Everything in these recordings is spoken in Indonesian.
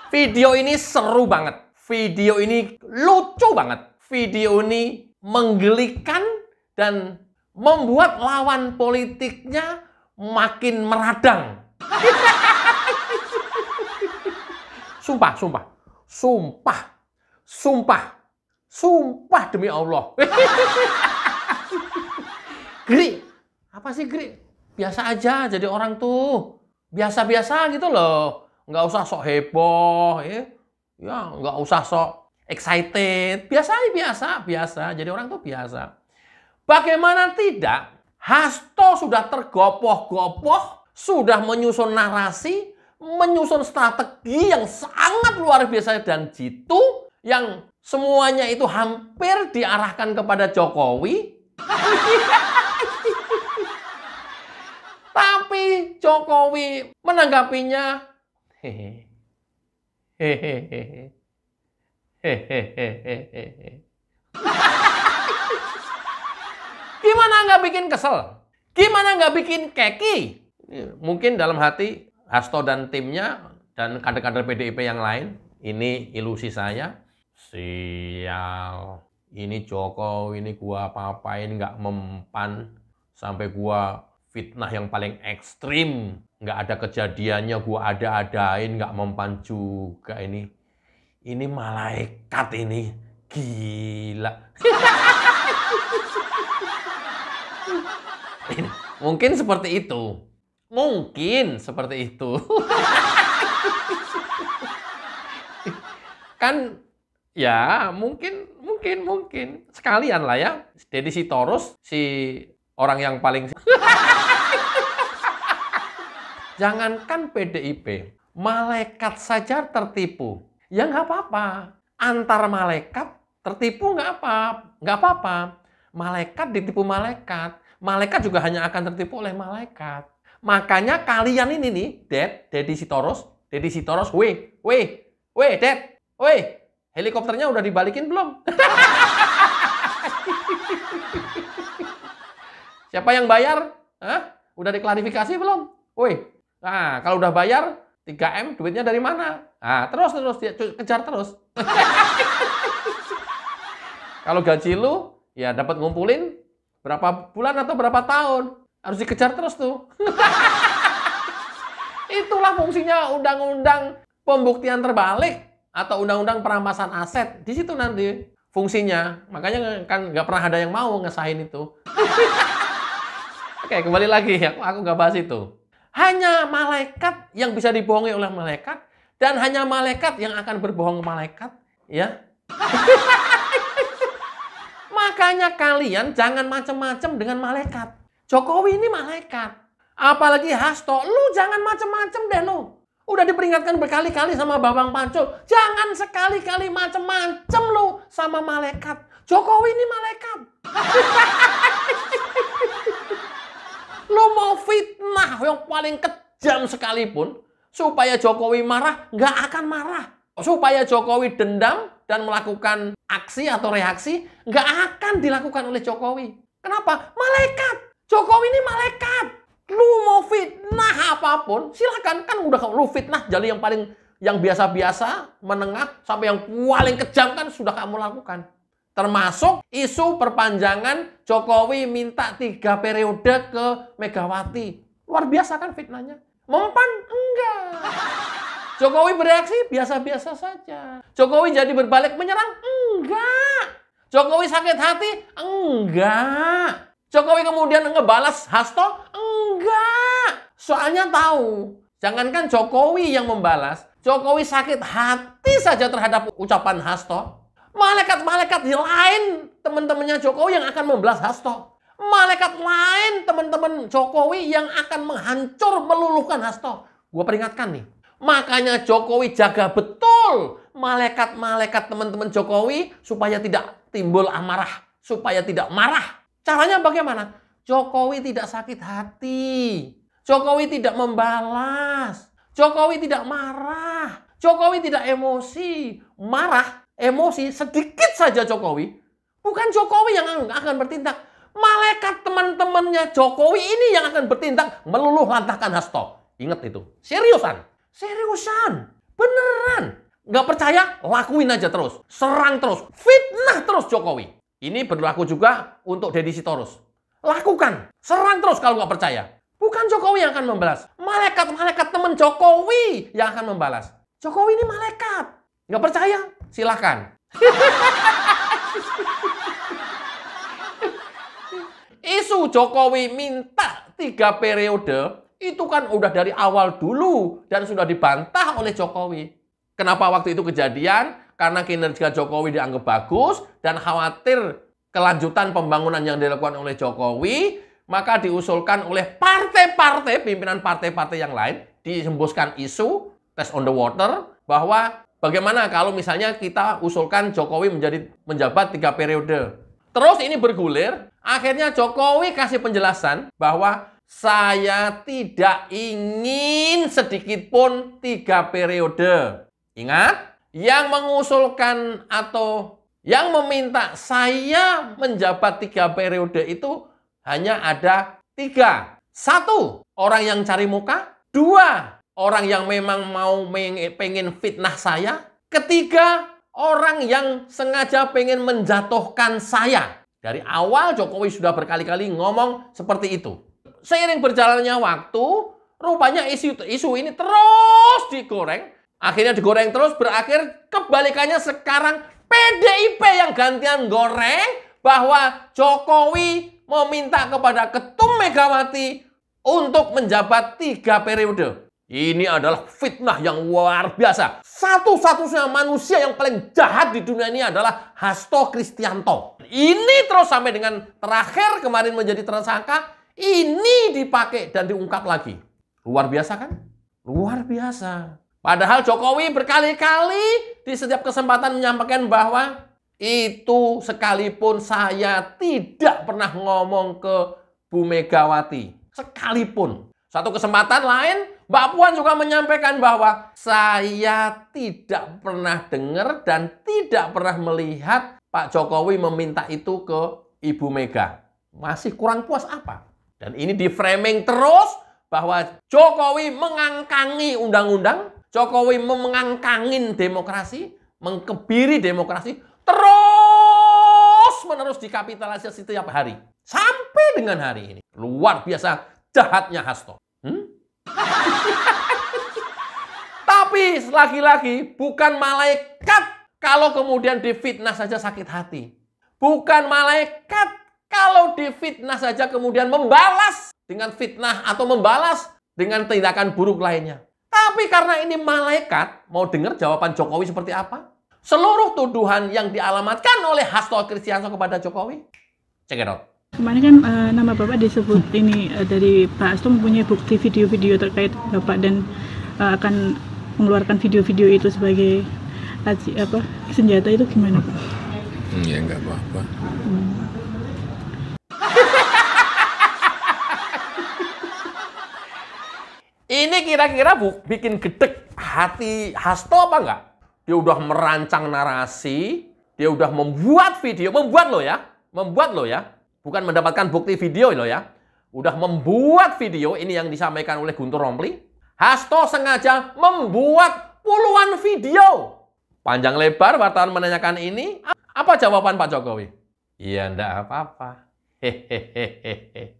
Video ini seru banget. Video ini lucu banget. Video ini menggelikan dan membuat lawan politiknya makin meradang. Sumpah, sumpah. Sumpah. Sumpah. Sumpah demi Allah. Gri, apa sih Gri? Biasa aja jadi orang tuh. Biasa-biasa gitu loh. Nggak usah sok heboh, ya. Ya, nggak usah sok excited. Biasa. Jadi orang tuh biasa. Bagaimana tidak? Hasto sudah tergopoh-gopoh, sudah menyusun narasi, menyusun strategi yang sangat luar biasa dan jitu, yang semuanya itu hampir diarahkan kepada Jokowi. Tapi Jokowi menanggapinya, gimana nggak bikin kesel? Gimana nggak bikin keki? Mungkin dalam hati Hasto dan timnya dan kader-kader PDIP yang lain, ini ilusi saya. Sial, ini Jokowi, ini gua apa-apain nggak mempan, sampai gua fitnah yang paling ekstrim, nggak ada kejadiannya, gua ada-adain, nggak mempan juga ini. Ini malaikat ini, gila. Mungkin seperti itu. Mungkin seperti itu. Kan ya mungkin sekalian lah ya. Deddy Sitorus, si orang yang paling jangankan PDIP, malaikat saja tertipu. Ya nggak apa-apa. Antar malaikat tertipu nggak apa-apa. Malaikat ditipu malaikat. Malaikat juga hanya akan tertipu oleh malaikat. Makanya kalian ini nih, Deddy Sitorus, weh, Dad, helikopternya udah dibalikin belum? Siapa yang bayar? Hah? Udah diklarifikasi belum? Woi, nah kalau udah bayar 3M duitnya dari mana? Nah, terus kejar terus. Kalau gaji lu ya dapat ngumpulin berapa bulan atau berapa tahun, harus dikejar terus tuh. Itulah fungsinya undang-undang pembuktian terbalik atau undang-undang perampasan aset. Di situ nanti fungsinya. Makanya kan nggak pernah ada yang mau ngesahin itu. Oke, kembali lagi. Aku nggak bahas itu. Hanya malaikat yang bisa dibohongi oleh malaikat, dan hanya malaikat yang akan berbohong malaikat, ya. Makanya kalian jangan macam-macam dengan malaikat. Jokowi ini malaikat. Apalagi Hasto, lu jangan macam-macam deh lu. Udah diperingatkan berkali-kali sama Bambang Pacul, jangan sekali-kali macam-macam lu sama malaikat. Jokowi ini malaikat. Lu mau fitnah yang paling kejam sekalipun, supaya Jokowi marah, nggak akan marah. Supaya Jokowi dendam dan melakukan aksi atau reaksi, nggak akan dilakukan oleh Jokowi. Kenapa? Malaikat. Jokowi ini malaikat. Lu mau fitnah apapun, silakan. Kan udah lu fitnah jadi yang biasa-biasa, menengah, sampai yang paling kejam kan sudah kamu lakukan. Termasuk isu perpanjangan Jokowi minta 3 periode ke Megawati. Luar biasa kan fitnahnya. Mempan? Enggak. Jokowi bereaksi biasa-biasa saja. Jokowi jadi berbalik menyerang? Enggak. Jokowi sakit hati? Enggak. Jokowi kemudian ngebalas Hasto? Enggak. Soalnya tahu, jangankan Jokowi yang membalas, Jokowi sakit hati saja terhadap ucapan Hasto. Malaikat-malaikat lain teman-temannya Jokowi yang akan membalas Hasto. Malaikat lain teman-teman Jokowi yang akan menghancur, meluluhkan Hasto. Gue peringatkan nih. Makanya Jokowi jaga betul malaikat-malaikat teman-teman Jokowi supaya tidak timbul amarah, supaya tidak marah. Caranya bagaimana? Jokowi tidak sakit hati. Jokowi tidak membalas. Jokowi tidak marah. Jokowi tidak emosi. Marah, emosi sedikit saja Jokowi. Bukan Jokowi yang akan bertindak. Malaikat teman-temannya Jokowi ini yang akan bertindak meluluh lantahkan Hasto. Ingat itu. Seriusan. Beneran. Nggak percaya, lakuin aja terus. Serang terus. Fitnah terus Jokowi. Ini berlaku juga untuk Deddy Sitorus. Lakukan. Serang terus kalau nggak percaya. Bukan Jokowi yang akan membalas. Malaikat-malaikat teman Jokowi yang akan membalas. Jokowi ini malaikat. Nggak percaya? Silahkan. Isu Jokowi minta 3 periode, itu kan udah dari awal dulu dan sudah dibantah oleh Jokowi. Kenapa waktu itu kejadian? Karena kinerja Jokowi dianggap bagus dan khawatir kelanjutan pembangunan yang dilakukan oleh Jokowi, maka diusulkan oleh partai-partai, pimpinan partai-partai yang lain, dihembuskan isu, test on the water, bahwa bagaimana kalau misalnya kita usulkan Jokowi menjabat 3 periode. Terus ini bergulir, akhirnya Jokowi kasih penjelasan bahwa saya tidak ingin sedikit pun 3 periode. Ingat, yang mengusulkan atau yang meminta saya menjabat 3 periode itu hanya ada 3. 1, orang yang cari muka. 2, orang yang memang pengen fitnah saya. 3, orang yang sengaja pengen menjatuhkan saya. Dari awal Jokowi sudah berkali-kali ngomong seperti itu. Seiring berjalannya waktu, rupanya isu ini terus digoreng. Akhirnya digoreng terus, berakhir kebalikannya sekarang PDIP yang gantian goreng bahwa Jokowi meminta kepada Ketum Megawati untuk menjabat 3 periode. Ini adalah fitnah yang luar biasa. Satu-satunya manusia yang paling jahat di dunia ini adalah Hasto Kristianto. Ini terus sampai dengan terakhir kemarin menjadi tersangka, ini dipakai dan diungkap lagi. Luar biasa kan? Luar biasa. Padahal Jokowi berkali-kali di setiap kesempatan menyampaikan bahwa itu sekalipun saya tidak pernah ngomong ke Bu Megawati. Sekalipun. Satu kesempatan lain, Mbak Puan juga menyampaikan bahwa saya tidak pernah dengar dan tidak pernah melihat Pak Jokowi meminta itu ke Ibu Mega. Masih kurang puas apa? Dan ini di-framing terus bahwa Jokowi mengangkangi undang-undang, Jokowi mengangkangin demokrasi, mengkebiri demokrasi, terus-menerus dikapitalisasi setiap hari. Sampai dengan hari ini. Luar biasa jahatnya Hasto. Tapi lagi-lagi bukan malaikat kalau kemudian difitnah saja sakit hati. Bukan malaikat kalau difitnah saja kemudian membalas dengan fitnah atau membalas dengan tindakan buruk lainnya. Tapi karena ini malaikat, mau dengar jawaban Jokowi seperti apa? Seluruh tuduhan yang dialamatkan oleh Hasto Kristianto kepada Jokowi, check it out. Kemarin kan nama Bapak disebut ini dari Pak Hasto mempunyai bukti video-video terkait Bapak dan akan mengeluarkan video-video itu sebagai senjata, itu gimana Pak? Ya nggak apa-apa. Ini kira-kira bikin gedek hati Hasto apa enggak? Dia udah merancang narasi, dia udah membuat video, membuat loh ya. Bukan mendapatkan bukti video loh ya. Udah membuat video, ini yang disampaikan oleh Guntur Romli. Hasto sengaja membuat puluhan video. Panjang lebar wartawan menanyakan ini, apa jawaban Pak Jokowi? Iya, enggak apa-apa. Hehehe.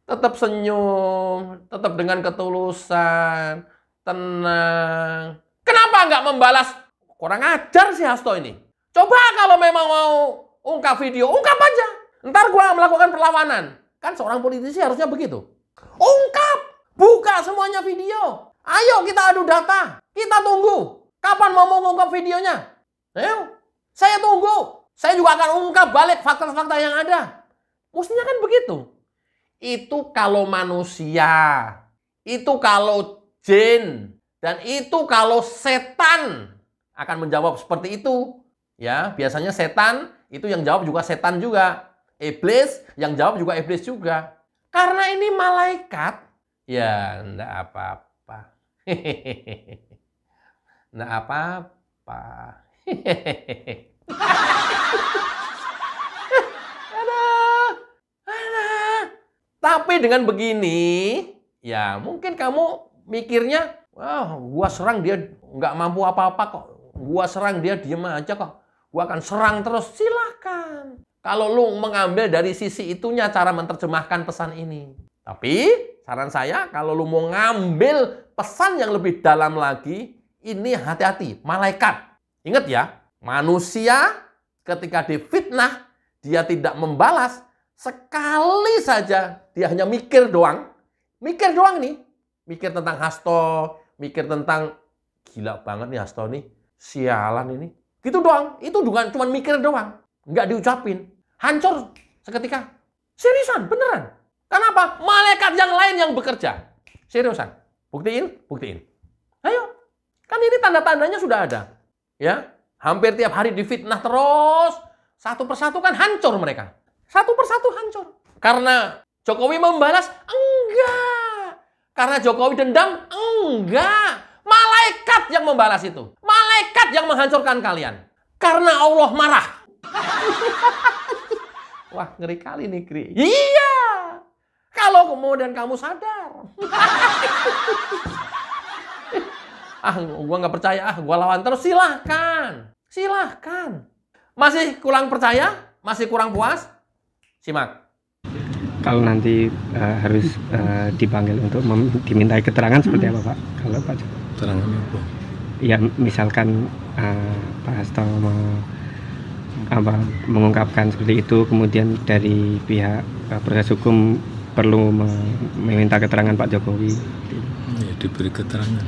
Tetap senyum, tetap dengan ketulusan, tenang. Kenapa nggak membalas? Kurang ajar si Hasto ini. Coba kalau memang mau ungkap video, ungkap aja. Ntar gua melakukan perlawanan. Kan seorang politisi harusnya begitu. Ungkap, buka semuanya video. Ayo kita adu data, kita tunggu. Kapan mau mengungkap videonya? Ayo, saya tunggu. Saya juga akan ungkap balik fakta-fakta yang ada. Mestinya kan begitu. Itu kalau manusia, itu kalau jin, dan itu kalau setan akan menjawab seperti itu. Ya, biasanya setan itu yang jawab juga setan juga. Iblis yang jawab juga iblis juga. Karena ini malaikat, ya enggak apa-apa. Enggak apa-apa. Tapi dengan begini, Ya, mungkin kamu mikirnya, wah, gua serang dia nggak mampu apa-apa kok. Gua serang dia diem aja kok. Gua akan serang terus. Silakan. Kalau lu mengambil dari sisi itunya cara menerjemahkan pesan ini. Tapi saran saya, kalau lu mau ngambil pesan yang lebih dalam lagi, ini hati-hati, malaikat. Ingat ya, manusia ketika difitnah, dia tidak membalas. Sekali saja dia hanya mikir doang. Mikir doang nih. Mikir tentang Hasto, mikir tentang gila banget nih Hasto nih. Sialan ini. Gitu doang. Itu cuma mikir doang. Nggak diucapin. Hancur seketika. Seriusan, beneran. Kenapa? Malaikat yang lain yang bekerja. Seriusan. Buktiin, buktiin. Ayo. Kan ini tanda-tandanya sudah ada. Ya, hampir tiap hari difitnah terus. Satu persatu kan hancur mereka. Satu persatu hancur. Karena Jokowi membalas? Enggak. Karena Jokowi dendam? Enggak. Malaikat yang membalas itu. Malaikat yang menghancurkan kalian. Karena Allah marah. Wah, ngeri kali nih, Kri. Iya. Kalau kemudian kamu sadar. Gua nggak percaya, gua lawan terus. Silahkan. Silahkan. Masih kurang percaya? Masih kurang puas? Simak. Kalau nanti harus dipanggil untuk dimintai keterangan seperti apa, Pak? Kalau Pak Jokowi. Keterangannya apa? Ya, misalkan Pak Hasto mengungkapkan seperti itu, kemudian dari pihak proses hukum perlu meminta keterangan Pak Jokowi. Ya, diberi keterangan.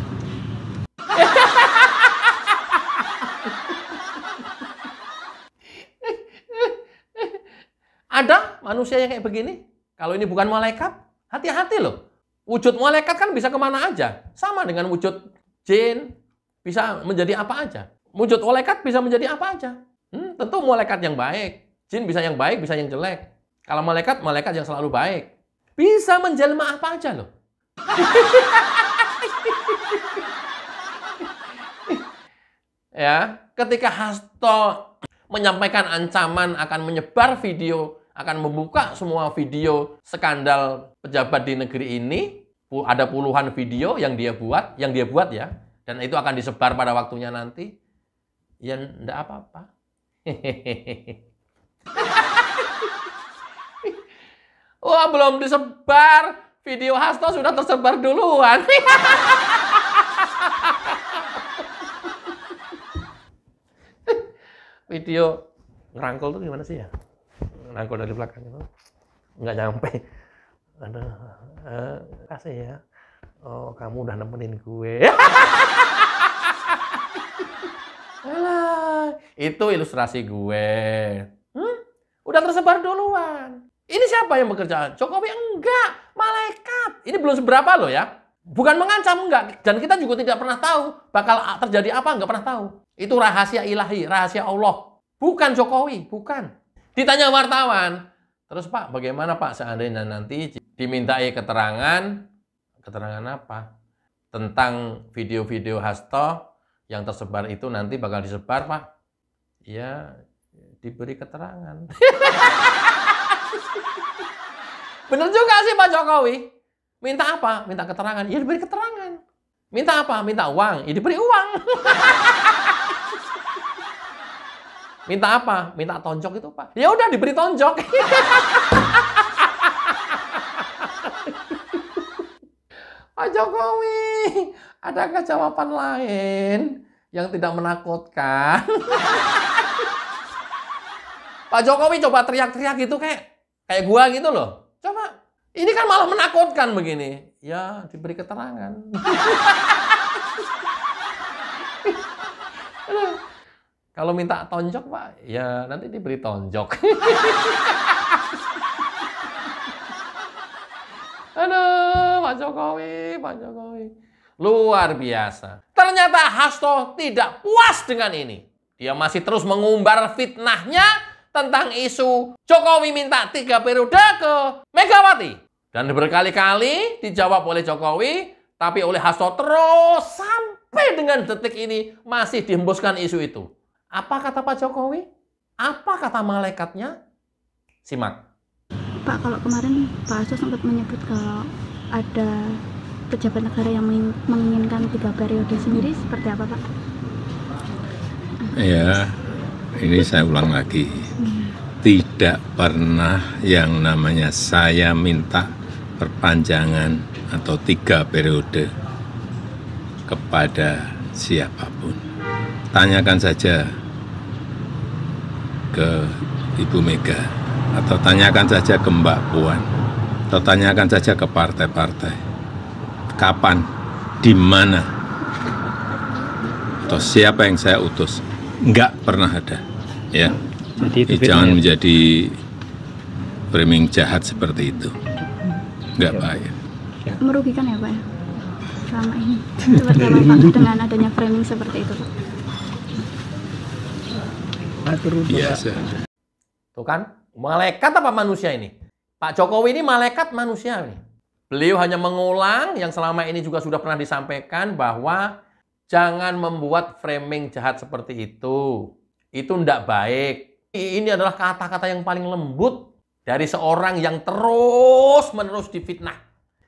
Ada manusia yang kayak begini? Kalau ini bukan malaikat, hati-hati loh. Wujud malaikat kan bisa kemana aja. Sama dengan wujud jin, bisa menjadi apa aja. Wujud malaikat bisa menjadi apa aja. Tentu malaikat yang baik. Jin bisa yang baik, bisa yang jelek. Kalau malaikat, malaikat yang selalu baik. Bisa menjelma apa aja loh. Ya, ketika Hasto menyampaikan ancaman akan menyebar video, akan membuka semua video skandal pejabat di negeri ini, ada puluhan video yang dia buat ya, dan itu akan disebar pada waktunya nanti, ya enggak apa-apa. Wah, belum disebar, video Hasto sudah tersebar duluan. Video ngerangkul tuh gimana sih ya? Ngerangkul dari belakang itu nggak nyampe. Aduh, kasih ya. Oh, kamu udah nemenin gue. Alah, itu ilustrasi gue. Udah tersebar duluan. Ini siapa yang bekerja? Jokowi? Enggak, malaikat. Ini belum seberapa loh ya. Bukan mengancam, enggak. Dan kita juga tidak pernah tahu bakal terjadi apa, enggak pernah tahu. Itu rahasia ilahi, rahasia Allah. Bukan Jokowi, bukan. Ditanya wartawan, terus Pak, bagaimana Pak seandainya nanti dimintai keterangan apa? Tentang video-video Hasto yang tersebar itu nanti bakal disebar, Pak. Ya, diberi keterangan. Bener juga sih Pak Jokowi. Minta apa? Minta keterangan. Ya diberi keterangan. Minta apa? Minta uang. Ya diberi uang. Minta apa? Minta tonjok itu Pak. Ya udah diberi tonjok. Pak Jokowi, adakah jawaban lain yang tidak menakutkan? Pak Jokowi coba teriak-teriak gitu kayak gua gitu loh. Coba. Ini kan malah menakutkan begini. Ya, diberi keterangan. Kalau minta tonjok, Pak, ya nanti diberi tonjok. Aduh, Pak Jokowi. Luar biasa. Ternyata Hasto tidak puas dengan ini. Dia masih terus mengumbar fitnahnya tentang isu Jokowi minta 3 periode ke Megawati. Dan berkali-kali dijawab oleh Jokowi, tapi oleh Hasto terus sampai dengan detik ini masih dihembuskan isu itu. Apa kata Pak Jokowi? Apa kata malaikatnya? Simak. Pak, kalau kemarin Pak Hasto sempat menyebut kalau ada pejabat negara yang menginginkan 3 periode sendiri seperti apa, Pak? Ya, ini saya ulang lagi. Tidak pernah yang namanya saya minta perpanjangan atau 3 periode kepada siapapun. Tanyakan saja ke Ibu Mega, atau tanyakan saja ke Mbak Puan, atau tanyakan saja ke partai-partai. Kapan, di mana, atau siapa yang saya utus? Enggak pernah ada, ya. Jadi itu Jangan fitnah. menjadi framing jahat seperti itu, enggak baik. Merugikan ya, Pak ya? Selama ini. Seperti apa, Pak, dengan adanya framing seperti itu, Pak? Biasa. Tuh kan, malaikat apa manusia ini? Pak Jokowi ini malaikat manusia nih. Beliau hanya mengulang yang selama ini juga sudah pernah disampaikan bahwa jangan membuat framing jahat seperti itu. Itu tidak baik. Ini adalah kata-kata yang paling lembut dari seorang yang terus-menerus difitnah.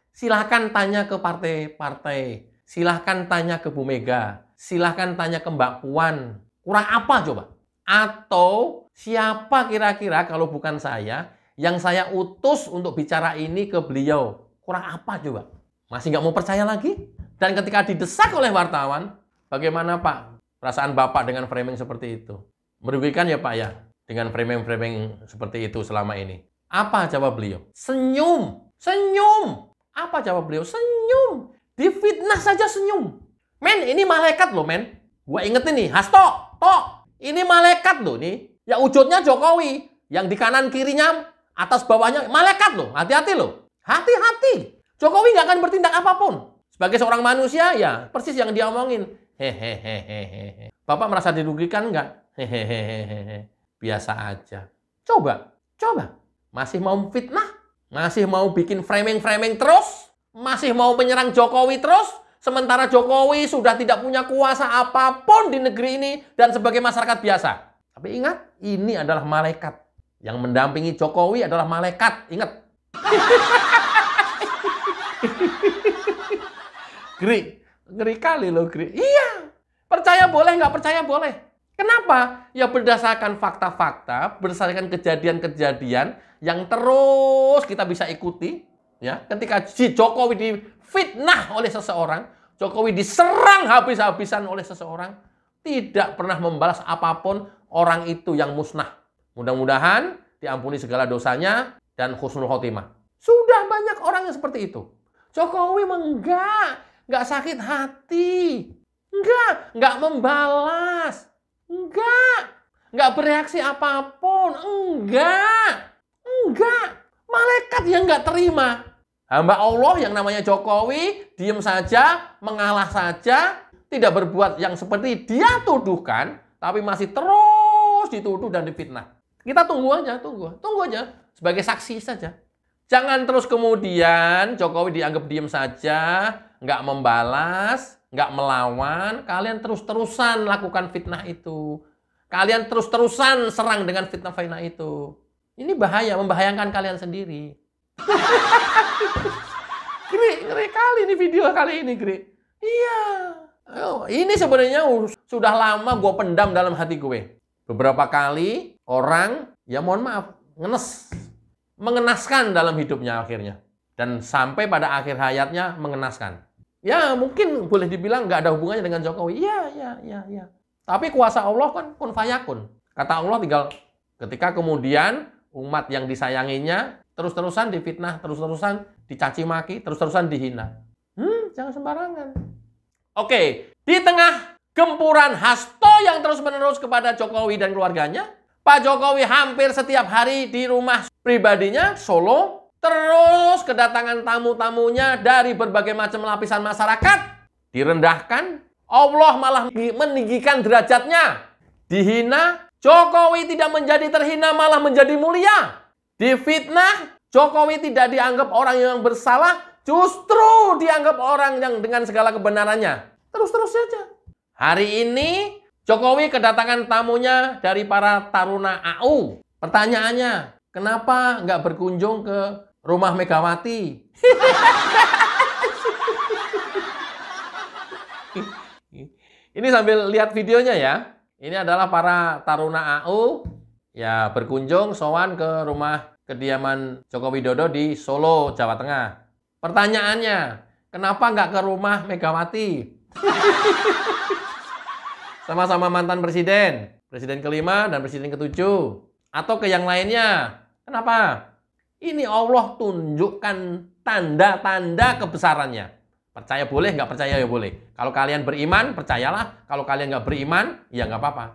Silahkan tanya ke partai-partai. Silahkan tanya ke Bu Mega. Silahkan tanya ke Mbak Puan. Kurang apa coba? Atau siapa kira-kira kalau bukan saya yang saya utus untuk bicara ini ke beliau? Kurang apa coba? Masih nggak mau percaya lagi? Dan ketika didesak oleh wartawan, bagaimana Pak perasaan Bapak dengan framing seperti itu? Merugikan ya Pak ya dengan framing-framing seperti itu selama ini. Apa jawab beliau? Senyum. Senyum. Apa jawab beliau? Senyum. Difitnah saja senyum. Men, ini malaikat loh men. Gua ingetin nih, Hasto, Tok. Ini malaikat loh nih. Ya wujudnya Jokowi. Yang di kanan kirinya, atas bawahnya malaikat loh. Hati-hati loh. Hati-hati. Jokowi nggak akan bertindak apapun. Sebagai seorang manusia ya persis yang dia omongin. Hehehehe. Bapak merasa dirugikan nggak? Hehehehe. Biasa aja. Coba. Masih mau fitnah? Masih mau bikin framing-framing terus? Masih mau menyerang Jokowi terus? Sementara Jokowi sudah tidak punya kuasa apapun di negeri ini dan sebagai masyarakat biasa. Tapi ingat, ini adalah malaikat. Yang mendampingi Jokowi adalah malaikat. Ingat. Ngeri kali loh, Gri. Iya. Percaya boleh, nggak percaya boleh. Kenapa? Ya berdasarkan fakta-fakta, berdasarkan kejadian-kejadian yang terus kita bisa ikuti. Ya, ketika si Jokowi difitnah oleh seseorang, Jokowi diserang habis-habisan oleh seseorang, tidak pernah membalas apapun, orang itu yang musnah. Mudah-mudahan diampuni segala dosanya dan husnul khotimah. Sudah banyak orang yang seperti itu. Jokowi nggak sakit hati, nggak membalas, nggak bereaksi apapun, enggak. Malaikat yang nggak terima. Hamba Allah yang namanya Jokowi, diem saja, mengalah saja, tidak berbuat yang seperti dia tuduhkan, tapi masih terus dituduh dan difitnah. Kita tunggu aja sebagai saksi saja. Jangan terus kemudian Jokowi dianggap diem saja, nggak membalas, nggak melawan, kalian terus-terusan lakukan fitnah itu. Kalian terus-terusan serang dengan fitnah-fitnah itu. Ini bahaya, membahayakan kalian sendiri. Ngeri kali ini video kali ini, Gri. Iya. Ini sebenarnya sudah lama gue pendam dalam hati gue. Beberapa kali orang, ya mohon maaf, mengenaskan dalam hidupnya akhirnya. Dan sampai pada akhir hayatnya mengenaskan. Ya mungkin boleh dibilang nggak ada hubungannya dengan Jokowi. Iya. Tapi kuasa Allah kan kun fayakun. Kata Allah tinggal ketika kemudian umat yang disayanginya terus-terusan difitnah, terus-terusan dicaci maki, terus-terusan dihina. Jangan sembarangan. Oke, di tengah gempuran Hasto yang terus-menerus kepada Jokowi dan keluarganya, Pak Jokowi hampir setiap hari di rumah pribadinya, Solo, terus kedatangan tamu-tamunya dari berbagai macam lapisan masyarakat, direndahkan, Allah malah meninggikan derajatnya, dihina, Jokowi tidak menjadi terhina, malah menjadi mulia. Difitnah, Jokowi tidak dianggap orang yang bersalah, justru dianggap orang yang dengan segala kebenarannya. Terus-terus saja. Hari ini, Jokowi kedatangan tamunya dari para taruna AU. Pertanyaannya, kenapa nggak berkunjung ke rumah Megawati? Ini sambil lihat videonya ya. Ini adalah para taruna AU ya berkunjung sowan ke rumah kediaman Joko Widodo di Solo, Jawa Tengah. Pertanyaannya, kenapa nggak ke rumah Megawati? Sama-sama mantan presiden, presiden ke-5 dan presiden ke-7. Atau ke yang lainnya. Kenapa? Ini Allah tunjukkan tanda-tanda kebesarannya. Percaya boleh, nggak percaya ya boleh. Kalau kalian beriman, percayalah. Kalau kalian nggak beriman, ya nggak apa-apa.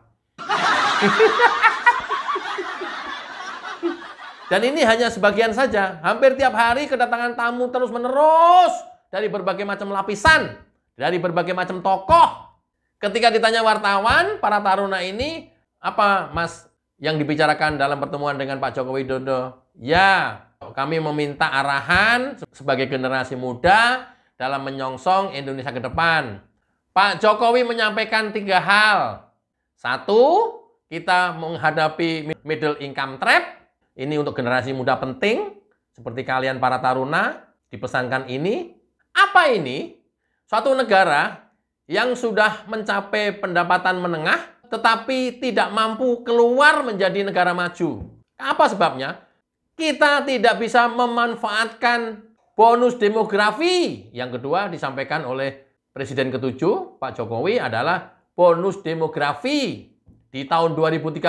Dan ini hanya sebagian saja. Hampir tiap hari kedatangan tamu terus-menerus dari berbagai macam lapisan, dari berbagai macam tokoh. Ketika ditanya wartawan, para taruna ini, apa Mas yang dibicarakan dalam pertemuan dengan Pak Joko Widodo? Ya, kami meminta arahan sebagai generasi muda dalam menyongsong Indonesia ke depan. Pak Jokowi menyampaikan 3 hal. 1, kita menghadapi middle income trap. Ini untuk generasi muda penting, seperti kalian para taruna, dipesankan ini. Apa ini? Suatu negara yang sudah mencapai pendapatan menengah, tetapi tidak mampu keluar menjadi negara maju. Apa sebabnya? Kita tidak bisa memanfaatkan bonus demografi. Yang kedua disampaikan oleh Presiden ke-7, Pak Jokowi, adalah bonus demografi. Di tahun 2030,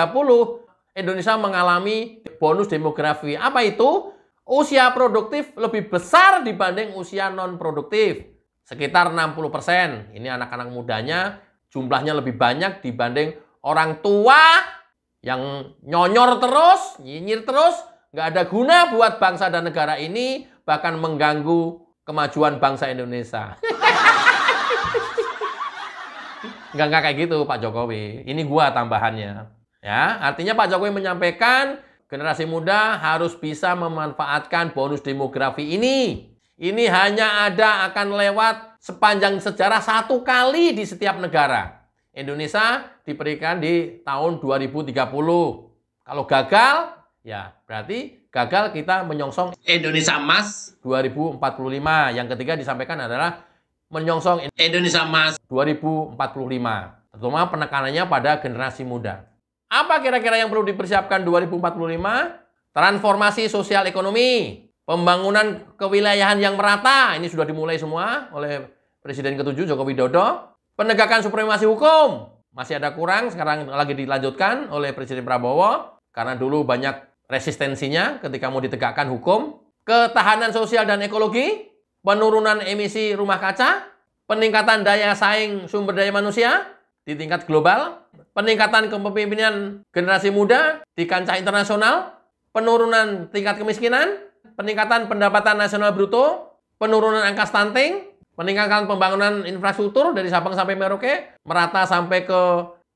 Indonesia mengalami bonus demografi. Apa itu? Usia produktif lebih besar dibanding usia non-produktif. Sekitar 60%. Ini anak-anak mudanya jumlahnya lebih banyak dibanding orang tua yang nyonyor terus, nyinyir terus, nggak ada guna buat bangsa dan negara ini, bahkan mengganggu kemajuan bangsa Indonesia. Nggak kayak gitu Pak Jokowi. Ini gua tambahannya. Ya, artinya Pak Jokowi menyampaikan generasi muda harus bisa memanfaatkan bonus demografi ini. Ini hanya akan lewat sepanjang sejarah 1 kali di setiap negara. Indonesia diberikan di tahun 2030. Kalau gagal, ya berarti gagal kita menyongsong Indonesia Emas 2045. Yang ketiga disampaikan adalah menyongsong Indonesia Emas 2045. Terutama penekanannya pada generasi muda. Apa kira-kira yang perlu dipersiapkan 2045? Transformasi sosial ekonomi, pembangunan kewilayahan yang merata, ini sudah dimulai semua oleh Presiden ke-7 Joko Widodo. Penegakan supremasi hukum, masih ada kurang, sekarang lagi dilanjutkan oleh Presiden Prabowo, karena dulu banyak resistensinya ketika mau ditegakkan hukum. Ketahanan sosial dan ekologi, penurunan emisi rumah kaca, peningkatan daya saing sumber daya manusia di tingkat global, peningkatan kepemimpinan generasi muda di kancah internasional, penurunan tingkat kemiskinan, peningkatan pendapatan nasional bruto, penurunan angka stunting, peningkatan pembangunan infrastruktur dari Sabang sampai Merauke, merata sampai ke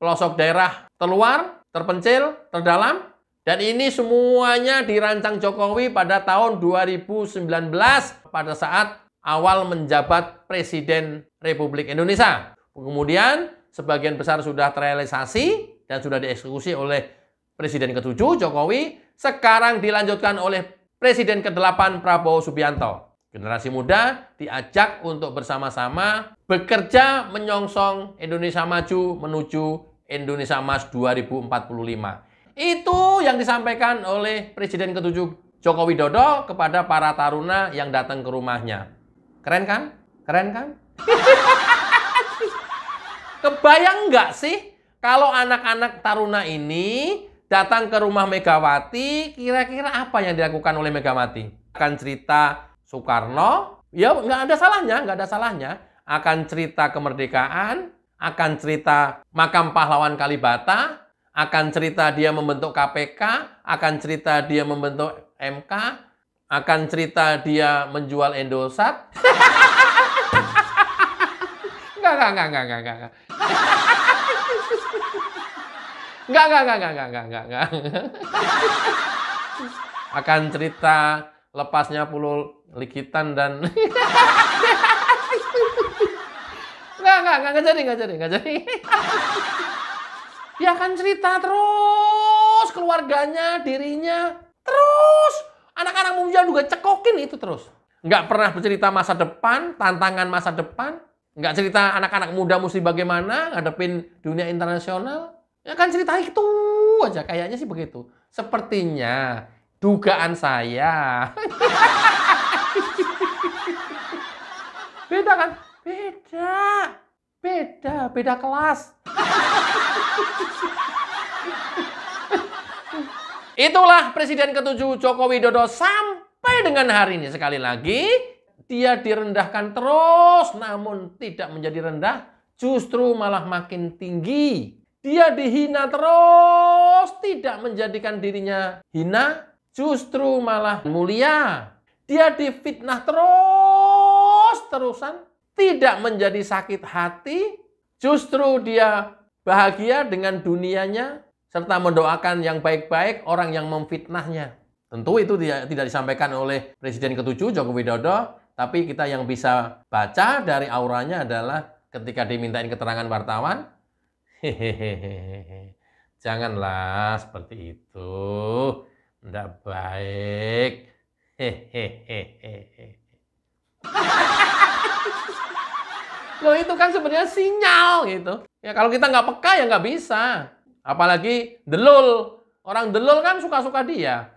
pelosok daerah terluar, terpencil, terdalam. Dan ini semuanya dirancang Jokowi pada tahun 2019 pada saat awal menjabat Presiden Republik Indonesia. Kemudian sebagian besar sudah terrealisasi dan sudah dieksekusi oleh Presiden ke-7 Jokowi. Sekarang dilanjutkan oleh Presiden ke-8 Prabowo Subianto. Generasi muda diajak untuk bersama-sama bekerja menyongsong Indonesia maju menuju Indonesia Emas 2045. Itu yang disampaikan oleh Presiden ke-7 Joko Widodo kepada para taruna yang datang ke rumahnya. Keren kan? Keren kan? Kebayang nggak sih kalau anak-anak taruna ini datang ke rumah Megawati, kira-kira apa yang dilakukan oleh Megawati? Akan cerita Soekarno, ya nggak ada salahnya, nggak ada salahnya. Akan cerita kemerdekaan, akan cerita makam pahlawan Kalibata, akan cerita dia membentuk KPK, akan cerita dia membentuk MK, akan cerita dia menjual Indosat. Enggak. Enggak. Akan cerita lepasnya Pulau Likitan dan enggak jadi. Dia akan cerita terus keluarganya, dirinya, terus anak-anak muda juga cekokin itu terus. Nggak pernah bercerita masa depan, tantangan masa depan. Nggak cerita anak-anak muda mesti bagaimana ngadepin dunia internasional. Ya kan cerita itu aja, kayaknya sih begitu. Sepertinya, dugaan saya. Beda kan? Beda kelas. Itulah Presiden ke-7 Joko Widodo sampai dengan hari ini. Sekali lagi, dia direndahkan terus, namun tidak menjadi rendah, justru malah makin tinggi. Dia dihina terus, tidak menjadikan dirinya hina, justru malah mulia. Dia difitnah terus-terusan, tidak menjadi sakit hati, justru dia bahagia dengan dunianya, serta mendoakan yang baik-baik orang yang memfitnahnya. Tentu itu tidak disampaikan oleh Presiden ke-7 Joko Widodo, tapi kita yang bisa baca dari auranya adalah ketika dimintain keterangan wartawan, hehehe, janganlah seperti itu, tidak baik, hehehe. Loh, itu kan sebenarnya sinyal gitu. Ya kalau kita nggak peka ya nggak bisa. Apalagi delul. Orang delul kan suka-suka dia.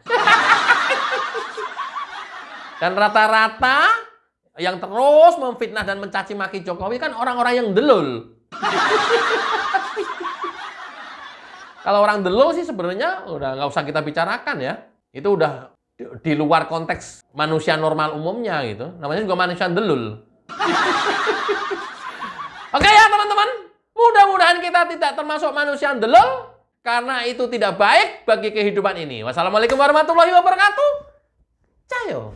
Dan rata-rata yang terus memfitnah dan mencaci maki Jokowi kan orang-orang yang delul. Kalau orang delul sih sebenarnya udah nggak usah kita bicarakan ya. Itu udah di luar konteks manusia normal umumnya gitu. Namanya juga manusia delul. Oke ya teman-teman, mudah-mudahan kita tidak termasuk manusia delul, karena itu tidak baik bagi kehidupan ini. Wassalamualaikum warahmatullahi wabarakatuh. Cayo.